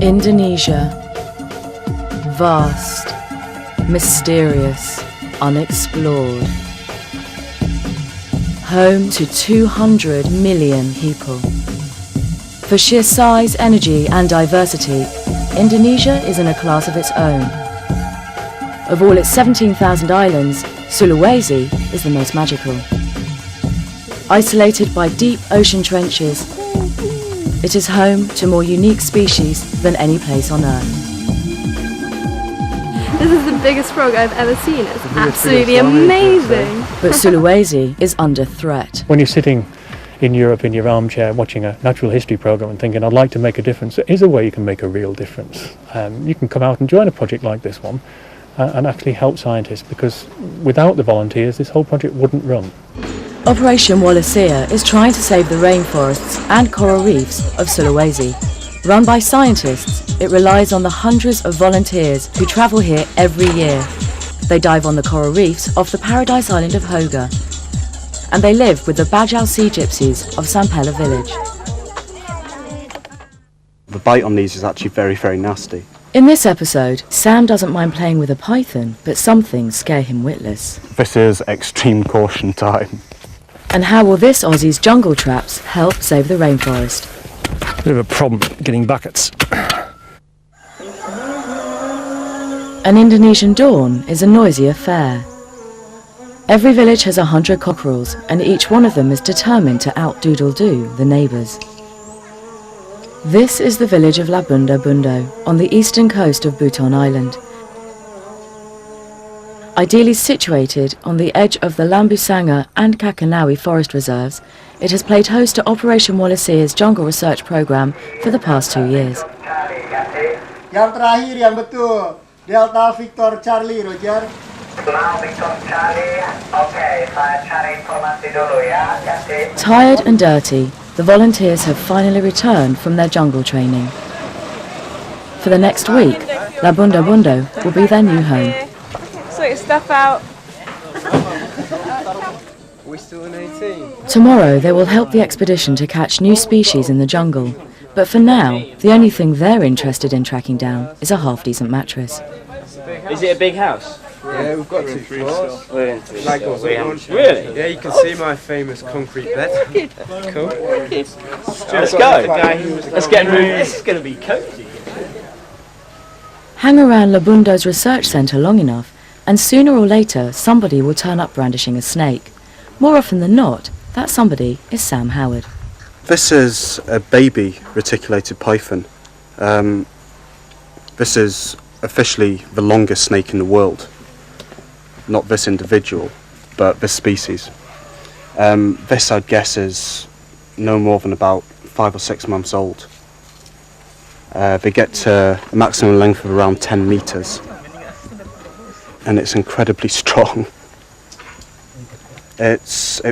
Indonesia. Vast, mysterious, unexplored. Home to 200 million people. For sheer size, energy and diversity, Indonesia is in a class of its own. Of all its 17,000 islands, Sulawesi is the most magical. Isolated by deep ocean trenches, it is home to more unique species than any place on Earth. This is the biggest frog I've ever seen. It's absolutely amazing. But Sulawesi is under threat. When you're sitting in Europe in your armchair watching a natural history programme and thinking, I'd like to make a difference, there is a way you can make a real difference. You can come out and join a project like this one and actually help scientists, because without the volunteers this whole project wouldn't run. Operation Wallacea is trying to save the rainforests and coral reefs of Sulawesi. Run by scientists, it relies on the hundreds of volunteers who travel here every year. They dive on the coral reefs off the paradise island of Hoga, and they live with the Bajau sea gypsies of Sampella village. The bite on these is actually very, very nasty. In this episode, Sam doesn't mind playing with a python, but some things scare him witless. This is extreme caution time. And how will this Aussie's jungle traps help save the rainforest? Bit of a problem getting buckets. An Indonesian dawn is a noisy affair. Every village has 100 cockerels, and each one of them is determined to out-doodle-doo the neighbours. This is the village of Labunda Bundo, on the eastern coast of Buton Island. Ideally situated on the edge of the Lambusanga and Kakanawi forest reserves, it has played host to Operation Wallacea's jungle research programme for the past 2 years. Yang terakhir yang betul, Delta Victor Charlie, Roger. Tired and dirty, the volunteers have finally returned from their jungle training. For the next week, Labunda Bundo will be their new home. Sort your stuff out. We're still in 18. Tomorrow they will help the expedition to catch new species in the jungle. But for now, the only thing they're interested in tracking down is a half-decent mattress. Is it a big house? Yeah, we've got 2 floors. Really? Yeah, you can see my famous concrete bed. Cool. Let's go. Let's get moving. This is going to be cosy. Hang around Labundo's research centre long enough, and sooner or later somebody will turn up brandishing a snake. More often than not, that somebody is Sam Howard. This is a baby reticulated python. This is officially the longest snake in the world. Not this individual, but this species. This, I'd guess, is no more than about 5 or 6 months old. They get to a maximum length of around 10 metres, and it's incredibly strong. It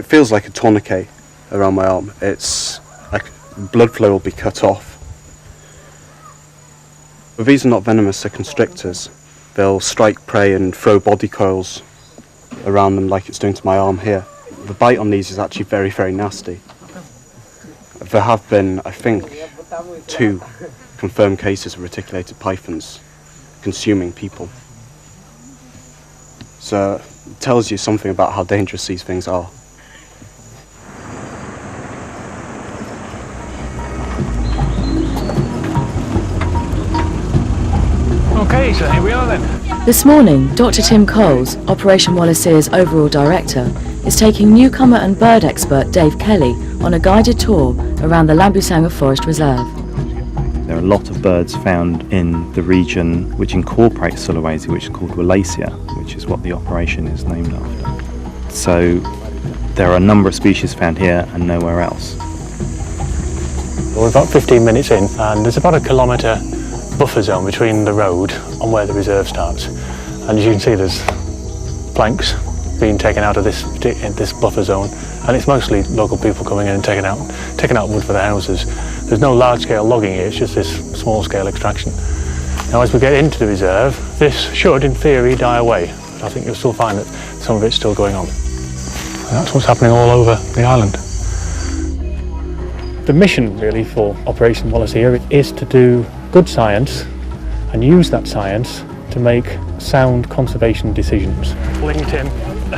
feels like a tourniquet around my arm. It's like blood flow will be cut off. But these are not venomous, they're constrictors. They'll strike prey and throw body coils around them like it's doing to my arm here. The bite on these is actually very, very nasty. There have been, I think, 2 confirmed cases of reticulated pythons consuming people. So it tells you something about how dangerous these things are. Okay, so here we are then. This morning, Dr. Tim Coles, Operation Wallacea's overall director, is taking newcomer and bird expert Dave Kelly on a guided tour around the Lambusanga Forest Reserve. There are a lot of birds found in the region which incorporates Sulawesi, which is called Wallacea, which is what the operation is named after. So there are a number of species found here and nowhere else. We're about 15 minutes in, and there's about a kilometre buffer zone between the road and where the reserve starts. And as you can see, there's planks being taken out of this buffer zone, and it's mostly local people coming in and taking out wood for their houses. There's no large-scale logging here, it's just this small-scale extraction. Now, as we get into the reserve, this should, in theory, die away. But I think you'll still find that some of it's still going on. And that's what's happening all over the island. The mission, really, for Operation Wallacea is to do good science and use that science to make sound conservation decisions.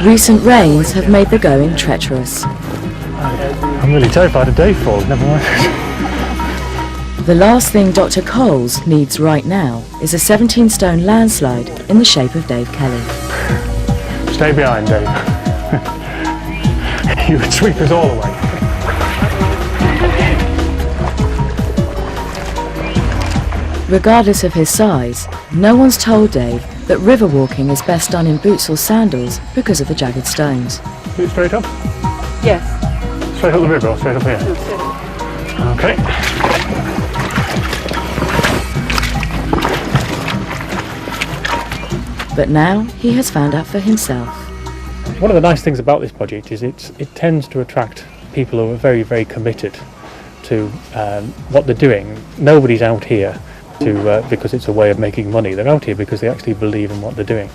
Recent rains have made the going treacherous. I'm really terrified of Dave falls, never mind. The last thing Dr. Coles needs right now is a 17-stone landslide in the shape of Dave Kelly. Stay behind, Dave. You would sweep us all away. Regardless of his size, no one's told Dave that river walking is best done in boots or sandals because of the jagged stones. Boot straight up? Yes. Straight up the river or straight up here? Okay. But now he has found out for himself. One of the nice things about this project is it tends to attract people who are very, very committed to what they're doing. Nobody's out here because it's a way of making money. They're out here because they actually believe in what they're doing.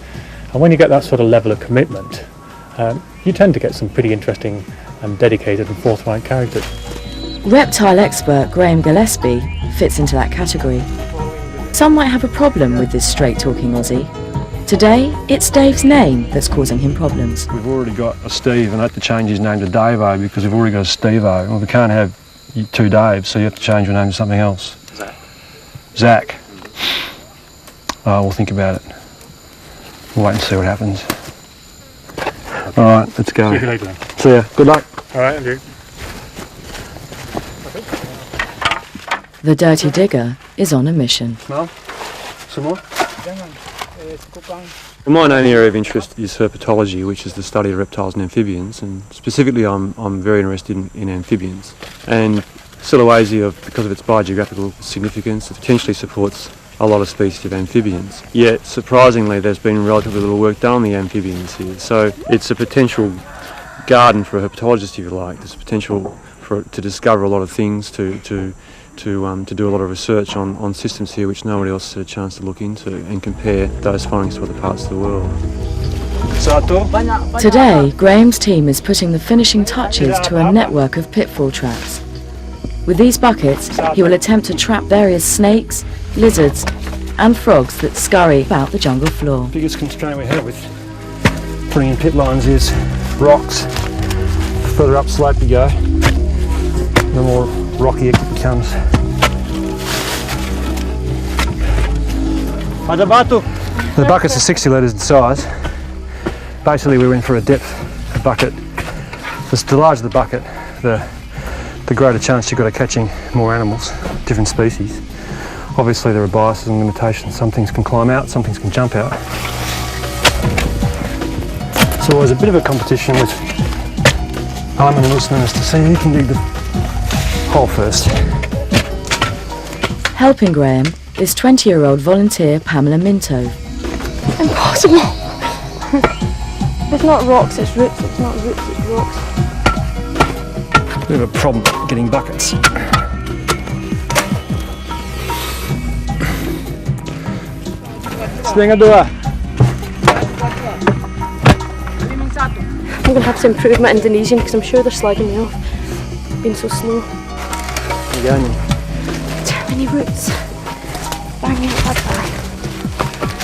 And when you get that sort of level of commitment, you tend to get some pretty interesting and dedicated and forthright characters. Reptile expert Graham Gillespie fits into that category. Some might have a problem with this straight-talking Aussie. Today, it's Dave's name that's causing him problems. We've already got a Steve, and I had to change his name to Dave-O because we've already got a Steve-O. Well, we can't have two Daves, so you have to change your name to something else. Zach. We'll think about it. We'll wait and see what happens. All right, let's go. See you later then. See ya. Good luck. All right, Andrew. The Dirty Digger is on a mission. Smell? Some more? My main area of interest is herpetology, which is the study of reptiles and amphibians, and specifically I'm very interested in amphibians. And Sulawesi, because of its biogeographical significance, it potentially supports a lot of species of amphibians. Yet, surprisingly, there's been relatively little work done on the amphibians here. So it's a potential garden for a herpetologist, if you like. There's potential to discover a lot of things, to do a lot of research on systems here which nobody else had a chance to look into and compare those findings to other parts of the world. Today, Graham's team is putting the finishing touches to a network of pitfall traps. With these buckets, he will attempt to trap various snakes, lizards and frogs that scurry about the jungle floor. The biggest constraint we have with putting in pit lines is rocks. The further up slope you go, the more rocky it becomes. The buckets are 60 litres in size. Basically we went for a depth bucket. The larger the bucket, the greater chance you've got of catching more animals, different species. Obviously there are biases and limitations. Some things can climb out, some things can jump out. So it was a bit of a competition with Armin and listeners to see who can dig the hole first. Helping Graham is 20-year-old volunteer Pamela Minto. Impossible. It's not rocks, it's roots. It's not roots, it's rocks. We have a problem getting buckets. I'm going to have to improve my Indonesian because I'm sure they're slagging me off. Being so slow. Too many roots. Bang it, bang.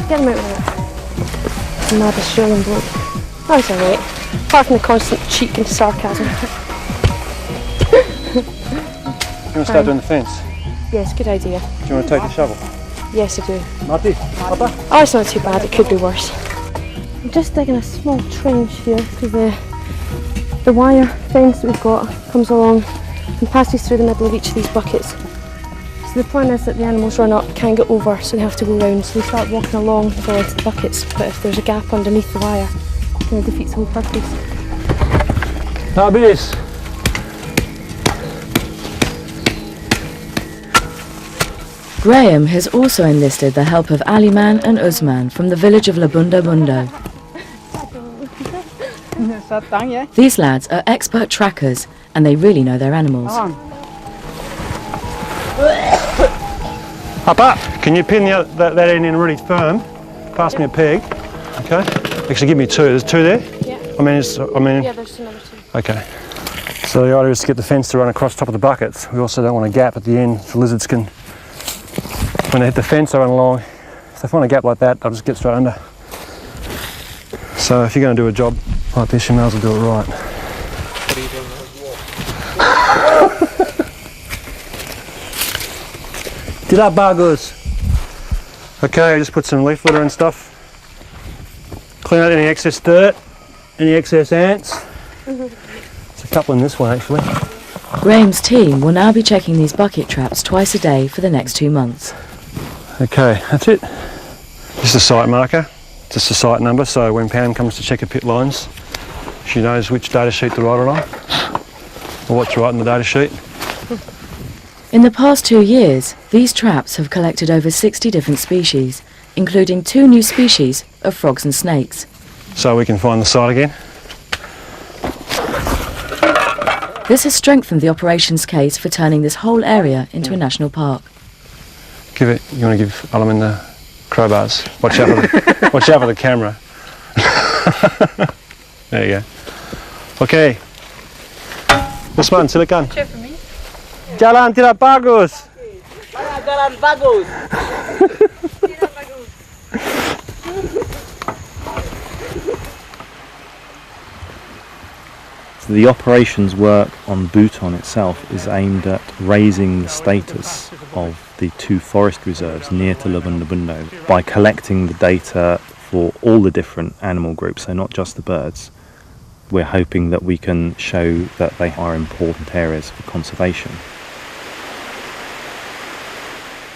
Get them out of there. Mad Australian bloke. That's alright. Apart from the constant cheek and sarcasm. You want to start doing the fence? Yes, good idea. Do you want to take the shovel? Yes, I do. Marty, Papa? Oh, it's not too bad. It could be worse. I'm just digging a small trench here because the wire fence that we've got comes along and passes through the middle of each of these buckets. So the plan is that the animals run up, can't get over, so they have to go round. So they start walking along to fall into the buckets. But if there's a gap underneath the wire, it kind of defeats the whole purpose. Habis. Graham has also enlisted the help of Aliman and Usman from the village of Labunda Bundo. These lads are expert trackers and they really know their animals. Up. Can you pin that end in really firm? Pass me a peg. Okay. Actually, give me two. There's two there? Yeah. Yeah, there's another two. Okay. So the idea is to get the fence to run across top of the buckets. We also don't want a gap at the end so lizards can, when they hit the fence, they run along. If they find a gap like that, they'll just get straight under. So if you're going to do a job like this, you may as well do it right. Tidak bagus. Okay, just put some leaf litter and stuff. Clean out any excess dirt, any excess ants. There's a couple in this one actually. Graham's team will now be checking these bucket traps twice a day for the next 2 months. Okay, that's it. This is a site marker, just a site number, so when Pam comes to check her pit lines, she knows which data sheet to write it on, or what to write in the data sheet. In the past 2 years, these traps have collected over 60 different species, including 2 new species of frogs and snakes. So we can find the site again. This has strengthened the operations case for turning this whole area into a national park. You want to give Alamin the crowbars. Watch out for the camera. There you go. Okay. Usman, silakan. Cheer for me. Jalan tidak bagus. Jalan bagus. The operations work on Bhutan itself is aimed at raising the status of the 2 forest reserves near to Labunda Bundo by collecting the data for all the different animal groups, so not just the birds. We're hoping that we can show that they are important areas for conservation.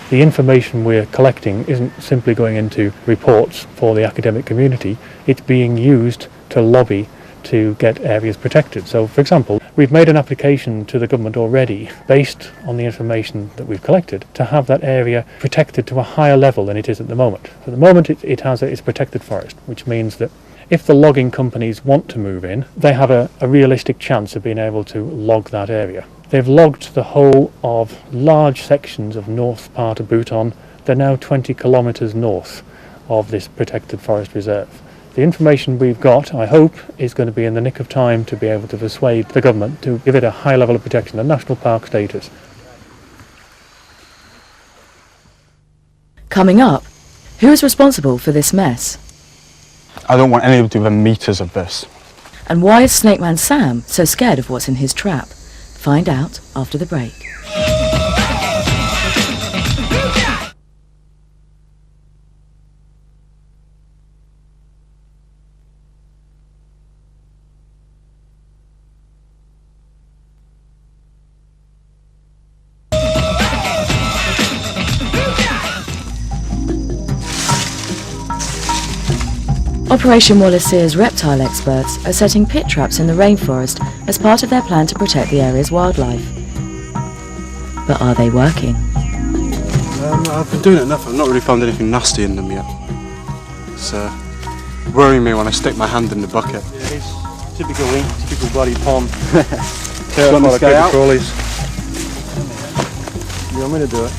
The information we're collecting isn't simply going into reports for the academic community, it's being used to lobby to get areas protected. So, for example, we've made an application to the government already, based on the information that we've collected, to have that area protected to a higher level than it is at the moment. At the moment it's protected forest, which means that if the logging companies want to move in, they have a realistic chance of being able to log that area. They've logged the whole of large sections of north part of Bhutan. They're now 20 kilometres north of this protected forest reserve. The information we've got, I hope, is going to be in the nick of time to be able to persuade the government to give it a high level of protection, a national park status. Coming up, who is responsible for this mess? I don't want anybody to within metres of this. And why is Snake Man Sam so scared of what's in his trap? Find out after the break. Operation Wallacea's reptile experts are setting pit traps in the rainforest as part of their plan to protect the area's wildlife. But are they working? I've been doing it enough. I've not really found anything nasty in them yet. It's worrying me when I stick my hand in the bucket. Yeah, it's typical ink, typical bloody pond. Want me to go out? Crawlies. You want me to do it?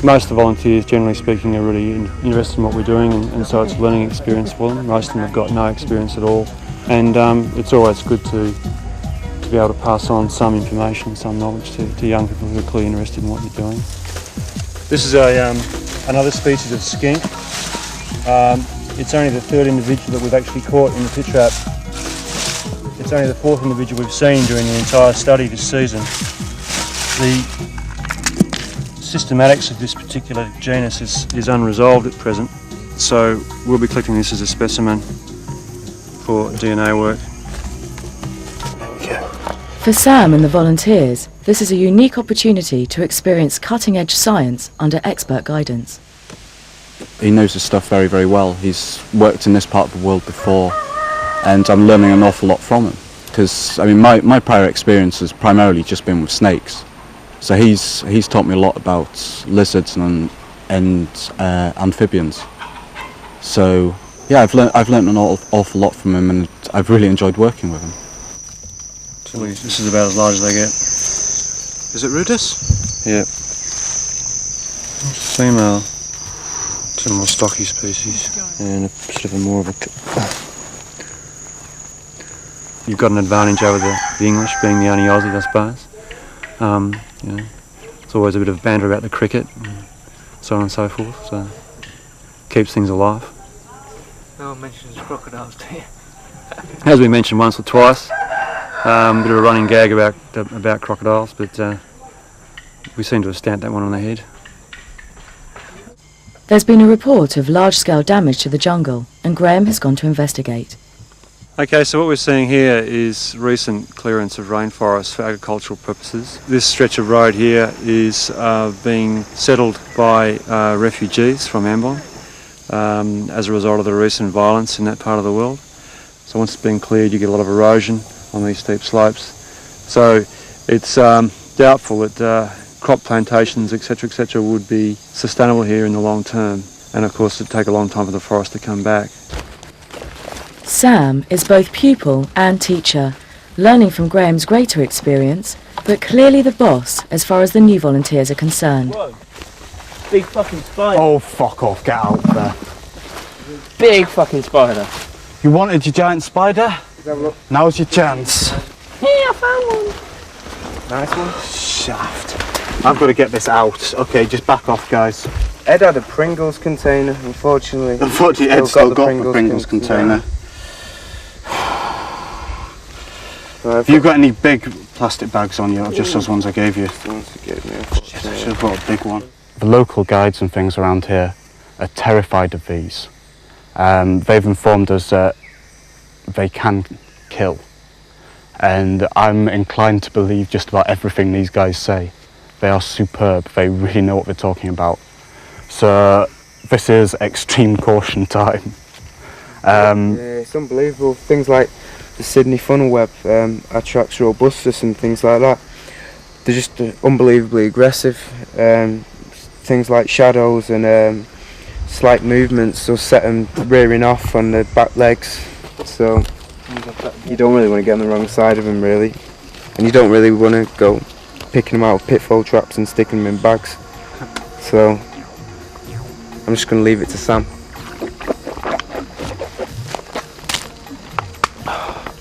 Most of the volunteers, generally speaking, are really interested in what we're doing, and so it's a learning experience for them. Most of them have got no experience at all, and it's always good to be able to pass on some information, some knowledge to young people who are clearly interested in what you're doing. This is another species of skink. It's only the 3rd individual that we've actually caught in the pit trap. It's only the 4th individual we've seen during the entire study this season. The systematics of this particular genus is unresolved at present, so we'll be collecting this as a specimen for DNA work. For Sam and the volunteers, this is a unique opportunity to experience cutting-edge science under expert guidance. He knows his stuff very, very well. He's worked in this part of the world before, and I'm learning an awful lot from him. because I mean my prior experience has primarily just been with snakes, so he's taught me a lot about lizards and amphibians. So yeah, I've learned an awful lot from him, and I've really enjoyed working with him. So this is about as large as they get. Is it rudis? Yeah. Female. It's a more stocky species. And a sort of a more of a... You've got an advantage over the English, being the only Aussie, I suppose. You know, it's always a bit of banter about the cricket, and so on and so forth, so keeps things alive. No one mentions crocodiles, do you? As we mentioned once or twice, a bit of a running gag about crocodiles, but we seem to have stamped that one on the head. There's been a report of large-scale damage to the jungle, and Graham has gone to investigate. Okay, so what we're seeing here is recent clearance of rainforest for agricultural purposes. This stretch of road here is being settled by refugees from Ambon as a result of the recent violence in that part of the world. So once it's been cleared, you get a lot of erosion on these steep slopes. So it's doubtful that crop plantations, etc., would be sustainable here in the long term. And of course, it'd take a long time for the forest to come back. Sam is both pupil and teacher, learning from Graham's greater experience, but clearly the boss as far as the new volunteers are concerned. Whoa. Big fucking spider. Oh, fuck off, get out there. Big fucking spider. You wanted your giant spider? Now's your chance. Yeah, I found one. Nice one. Shaft. I've got to get this out. Okay, just back off, guys. Ed had a Pringles container, unfortunately. Unfortunately, Ed still got the Pringles container. Have you got any big plastic bags on you, or just those ones I gave you? Shit, I should have brought a big one. The local guides and things around here are terrified of these. They've informed us that they can kill. And I'm inclined to believe just about everything these guys say. They are superb, they really know what they're talking about. So this is extreme caution time. Yeah, it's unbelievable. Things like the Sydney funnel web, Atrax robustus and things like that. They're just unbelievably aggressive. Things like shadows and slight movements will set them rearing off on the back legs. So you don't really want to get on the wrong side of them, really. And you don't really want to go picking them out of pitfall traps and sticking them in bags. So I'm just going to leave it to Sam.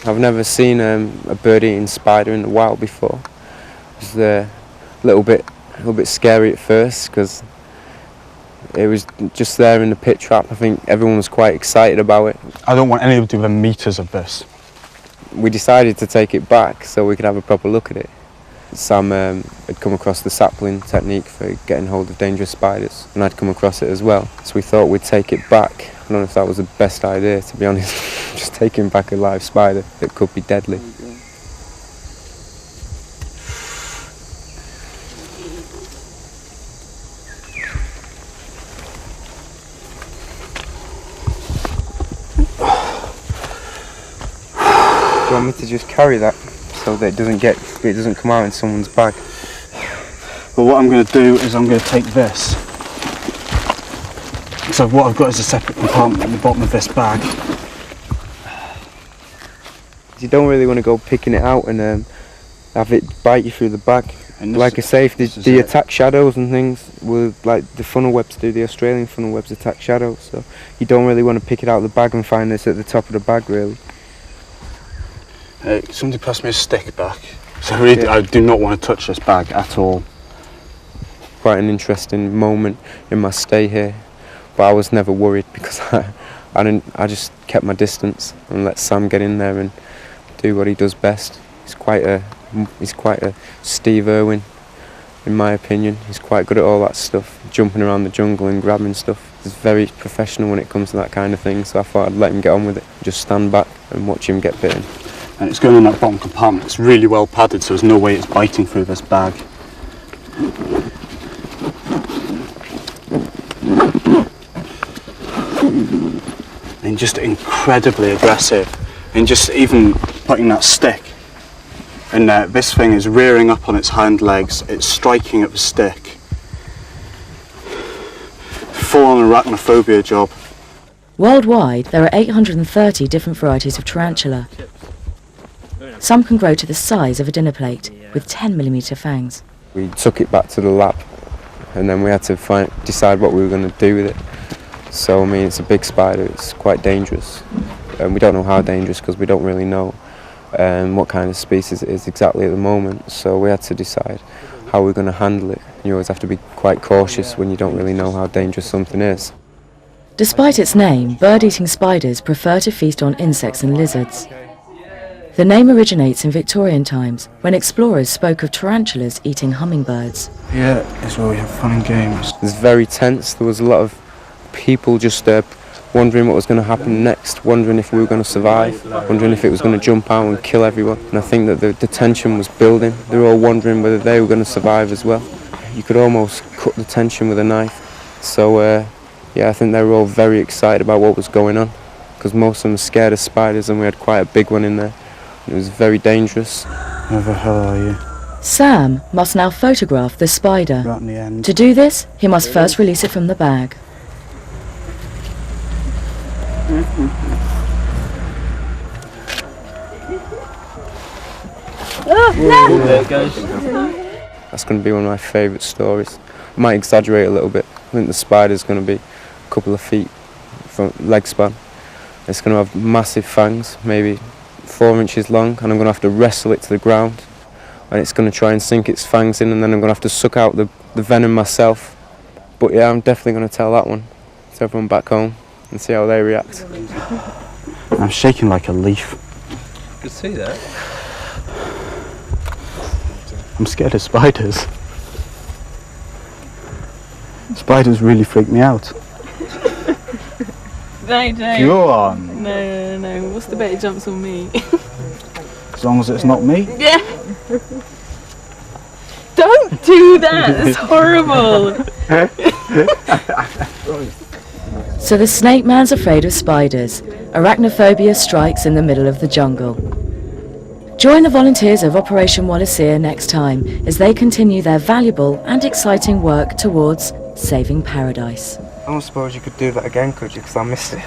I've never seen a bird-eating spider in the wild before. It was a little bit scary at first because it was just there in the pit trap. I think everyone was quite excited about it. I don't want anyone to do the meters of this. We decided to take it back so we could have a proper look at it. Sam had come across the sapling technique for getting hold of dangerous spiders, and I'd come across it as well. So we thought we'd take it back. I don't know if that was the best idea, to be honest. Just taking back a live spider that could be deadly. Do you want me to just carry that so that it doesn't come out in someone's bag? But what I'm going to do is I'm going to take this. So what I've got is a separate compartment at the bottom of this bag. You don't really want to go picking it out and have it bite you through the bag. Like I say, if they attack shadows and things, like the funnel webs do, the Australian funnel webs attack shadows, so you don't really want to pick it out of the bag and find this at the top of the bag, really. Somebody passed me a stick back. So really, I do not want to touch this bag at all. Quite an interesting moment in my stay here, but I was never worried because I just kept my distance and let Sam get in there and do what he does best. He's quite a Steve Irwin, in my opinion. He's quite good at all that stuff, jumping around the jungle and grabbing stuff. He's very professional when it comes to that kind of thing, so I thought I'd let him get on with it. Just stand back and watch him get bitten. And it's going in that bottom compartment. It's really well padded, so there's no way it's biting through this bag. And just incredibly aggressive. And just even putting that stick, and this thing is rearing up on its hind legs, it's striking at the stick. Full-on arachnophobia job. Worldwide, there are 830 different varieties of tarantula. Some can grow to the size of a dinner plate, with 10mm fangs. We took it back to the lab, and then we had to decide what we were going to do with it. So, I mean, it's a big spider, it's quite dangerous. And we don't know how dangerous because we don't really know what kind of species it is exactly at the moment. So we had to decide how we're going to handle it. You always have to be quite cautious when you don't really know how dangerous something is. Despite its name, bird-eating spiders prefer to feast on insects and lizards. The name originates in Victorian times, when explorers spoke of tarantulas eating hummingbirds. Yeah, it's where we have fun and games. It was very tense. There was a lot of people just wondering what was going to happen next, wondering if we were going to survive, wondering if it was going to jump out and kill everyone. And I think that the tension was building. They were all wondering whether they were going to survive as well. You could almost cut the tension with a knife. So, yeah, I think they were all very excited about what was going on, because most of them were scared of spiders, and we had quite a big one in there. It was very dangerous. Where the hell are you? Sam must now photograph the spider. Right in the end. To do this, he must first release it from the bag. There it goes. That's going to be one of my favourite stories. I might exaggerate a little bit. I think the spider's going to be a couple of feet from leg span. It's going to have massive fangs, maybe 4 inches long, and I'm going to have to wrestle it to the ground. And it's going to try and sink its fangs in, and then I'm going to have to suck out the venom myself. But yeah, I'm definitely going to tell that one to everyone back home and see how they react. I'm shaking like a leaf. Good to see that. I'm scared of spiders. Spiders really freak me out. They don't. Go on. No. What's the bet it jumps on me? As long as it's not me. Yeah. Don't do that. It's horrible. So the snake man's afraid of spiders. Arachnophobia strikes in the middle of the jungle. Join the volunteers of Operation Wallacea next time as they continue their valuable and exciting work towards saving paradise. I don't suppose you could do that again, could you? Because I missed it.